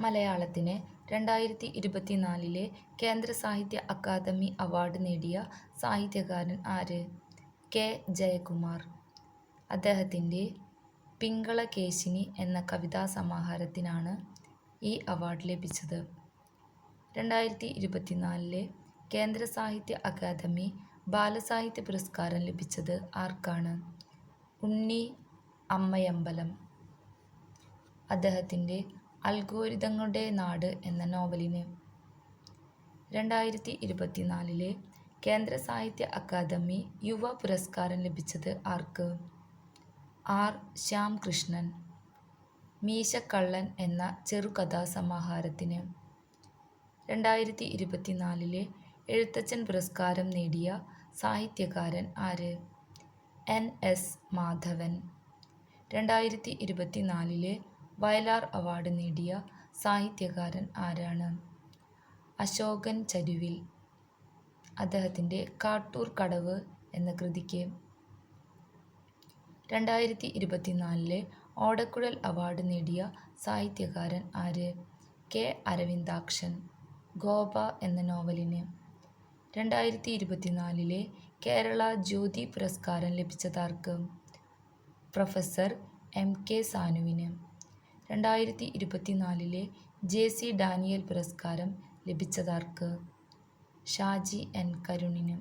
മലയാളത്തിന് 2024 കേന്ദ്ര സാഹിത്യ അക്കാദമി അവാർഡ് നേടിയ സാഹിത്യകാരൻ ആര്? കെ. ജയകുമാർ. അദ്ദേഹത്തിൻ്റെ പിങ്കളകേശിനി എന്ന കവിതാസമാഹാരത്തിനാണ് ഈ അവാർഡ് ലഭിച്ചത്. 2024 കേന്ദ്ര സാഹിത്യ അക്കാദമി ബാലസാഹിത്യ പുരസ്കാരം ലഭിച്ചത് ആർക്കാണ്? ഉണ്ണി അമ്മയമ്പലം. അദ്ദേഹത്തിൻ്റെ അൽഗോരിതങ്ങളുടെ നാട് എന്ന നോവലിന്. 2024 കേന്ദ്ര സാഹിത്യ അക്കാദമി യുവ പുരസ്കാരം ലഭിച്ചത് ആർക്ക്? ആർ. ശ്യാംകൃഷ്ണൻ. മീശക്കള്ളൻ എന്ന ചെറുകഥാസമാഹാരത്തിന്. 2024 എഴുത്തച്ഛൻ പുരസ്കാരം നേടിയ സാഹിത്യകാരൻ ആര്? N. S. Madhavan. 2024 Vayalar award നേടിയ സാഹിത്യകാരൻ ആരാണ്? അശോകൻ ചരുവിൽ. അദ്ദേഹത്തിൻ്റെ കാട്ടൂർ കടവ് എന്ന കൃതിക്ക്. 2024 ഓടക്കുഴൽ അവാർഡ് നേടിയ സാഹിത്യകാരൻ ആര്? കെ. അരവിന്ദാക്ഷൻ. ഗോപ എന്ന നോവലിന്. 2024 കേരള ജ്യോതി പുരസ്കാരം ലഭിച്ചതാർക്ക്? Professor M. കെ. സാനുവിന്. 2024 ജെ.സി. ഡാനിയൽ പുരസ്കാരം ലഭിച്ചതാർക്ക്? ഷാജി എൻ. കരുണിന്.